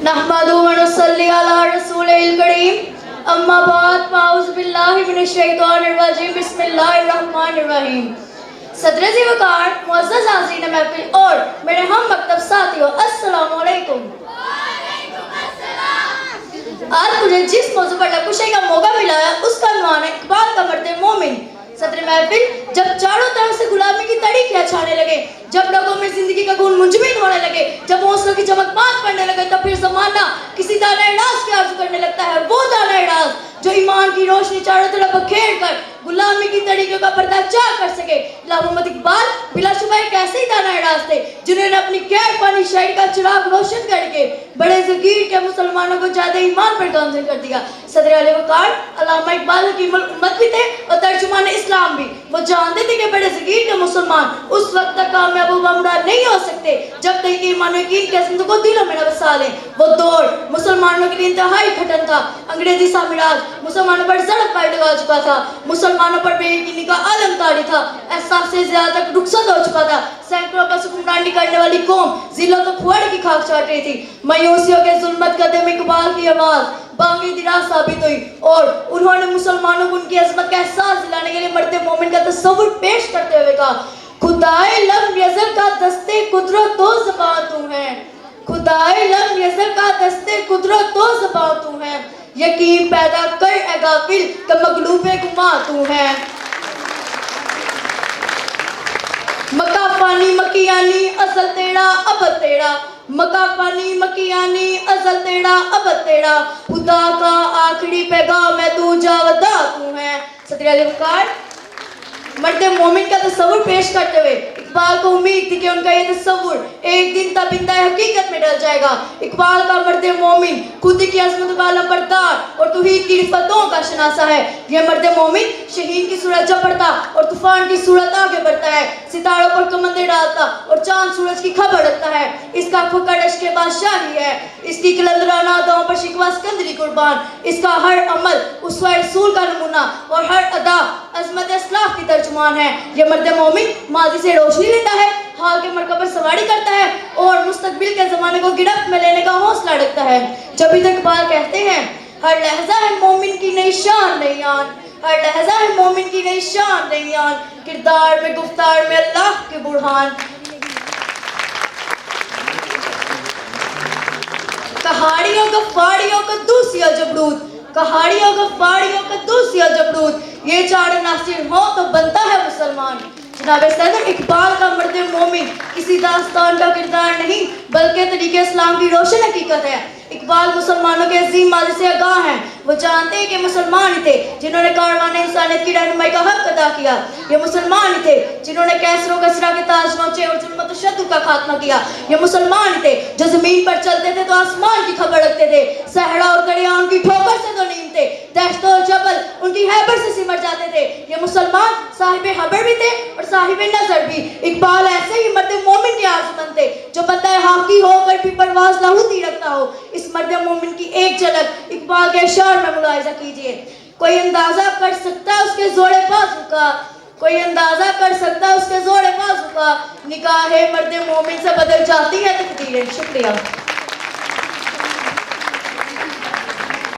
नहमदु व नुसल्ली अला रसूलिल करीम अम्मा बाद फाउज़ु बिल्लाहि मिनश शैतानिर रजीम बिस्मिल्लाहिर रहमानिर रहीम। सदर ज़ी वक़ार मुअज़्ज़ज़ हाज़रीन महफ़िल और मेरे हम मकतब साथियों, अस्सलामु अलैकुम। आज मुझे जिस मौजू पर नकुशे का मौका मिला है उसका उन्वान है इक़बाल का मर्द मोमिन। सदर महफिल, जब चारों तरफ से गुलामी की तड़ियां छाने लगे, जब लोगों में जिंदगी का गुण मुंजमिद होने लगे, जब हौसलों की चमक बात पड़ने लगे, तब फिर ज़माना किसी दाना इनाज की आरज़ू करने लगता है। वो दाना इनाज जो ईमान की रोशनी चारों तरफ बखेर कर गुलामी की तड़ियों का पर्दाचार कर सके। मोहम्मद इकबाल बिलाशुबा एक ऐसे ही दाना इनाज थे जिन्होंने अपनी कैद पानी शायरी का चिराग रोशन करके बड़े ज़गीर के मुसलमानों को ज्यादा ईमान पर गामज़न कर दिया। सदर आले वक़ार अल्लामा इकबाल हकीमुल उम्मत भी थे और तर्जुमान इस्लाम भी। वो जानते थे कि बड़े ज़गीर के मुसलमान उस वक्त तक कामयाब व बमराद नहीं हो सकते जब तक ईमान और यकीन के अज़्म को दिलों में न बसा लें। वो दौर मुसलमानों के लिए इंतहाई कठिन था। अंग्रेजी साम्राज्य मुसलमानों पर ज़रब पाई लगा चुका था, मुसलमानों पर बेयकीनी का आलम तारी था, एहसास से ज्यादा तक रुखसत हो चुका था। सैकड़ों पर हुक्मरानी करने वाली कौम जिलों तो खुआड़ की खाक चाट रही थी। मायूसियों के जुल्मत कदम इकबाल की आवाज बांगी दिराज साबित हुई और उन्होंने मुसलमानों को उनकी अजमत का एहसास दिलाने के लिए मर्द मोमिन का तस्वुर पेश करते हुए कहा, खुदाए लम यज़ल का दस्ते कुदरत तो ज़बां तू है, खुदाए लम यज़ल का दस्ते कुदरत तो ज़बां तू है, यकीन पैदा कर ए गाफिल कि मगलूबे गुमा तू है। मक्का फानी मकियानी असल तेरा अब तेरा, मक्का फानी मकियानी असल तेरा अब तेरा, खुदा का आखिरी पैगाम है तू जावदा तू है। सदर आले वक़ार मर्द मोमिन का तस्वुर पेश करते हुए इकबाल को उम्मीद थी कि उनका ये तस्वुर एक दिन तबिंदा हकीकत में ढल जाएगा। इकबाल का मर्द मोमिन खुद की अज़मत का अलमबरदार और तौहीद की रिफ़तों का शनासा है। यह मर्द मोमिन शहीन की सूरत जब बढ़ता और तूफान की सूरत आगे बढ़ता है, सितारों पर कमंदे डालता और चांद सूरज की खबर रखता है। इसका फकड़ अश्क बादशाही है, इसकी कलंदराना अदाओं पर शिकवा सिकंदरी कुर्बान, इसका हर अमल उसवा रसूल का नमूना और हर अदा अज़मत इस्लाफ की तर्जुमान है। यह मर्द मोमिन माजी से रोशनी लेता है, हाल के मरकब पर सवारी करता है और मुस्तकबिल के ज़माने को गिरफ्त में लेने का हौसला रखता है। जब भी तक इकबाल कहते हैं, हर लहजा है मोमिन की नई शान नई आन, हर लहजा है मोमिन की नई शान नई आन, किरदार में गुफ्तार में अल्लाह के बुरहान। कहाड़ियों गफ्फारियों का दूसिया जबरूद, कहाड़ियों गफ्फारियों का दूसिया जबरूद, ये चार नासिर हो तो बनता है मुसलमान। जनाब सदर इकबाल का मर्द मोमिन किसी दास्तान का किरदार नहीं बल्कि तरीके इस्लाम की रोशन हकीकत है। इकबाल मुसलमानों के अजीम माजी से आगाह हैं। वो जानते हैं कि मुसलमान ही थे जिन्होंने कारवान इंसानियत की रहनुमाई का हक अदा किया। ये मुसलमान ही थे जिन्होंने कैसरों कसरा के ताज नोचे और जुल्म तशद्दुद का खात्मा किया। ये मुसलमान ही थे जो जमीन पर चलते थे तो आसमान की खबर रखते थे, सहरा और दरिया उनकी ठोकर से तो नीम थे, दहश्त और जबल उनकी हैबत से सिमट जाते थे। ये मुसलमान साहिब हबर भी थे और साहिब नजर भी। इकबाल ऐसे ही मर्द मोमिन के आर्ज़ूमंद थे जो बंदा हाकी होकर भी परवाज़ लाहूती रखता हो। इस मर्द मोमिन की एक झलक इकबाल के अशार में मुलाहिज़ा कीजिए। कोई अंदाजा कर सकता है उसके जोड़े बाजू का, कोई अंदाजा कर सकता है उसके जोड़े बाजू का, निगाहे मर्द मोमिन से बदल जाती है तकदीरें। शुक्रिया।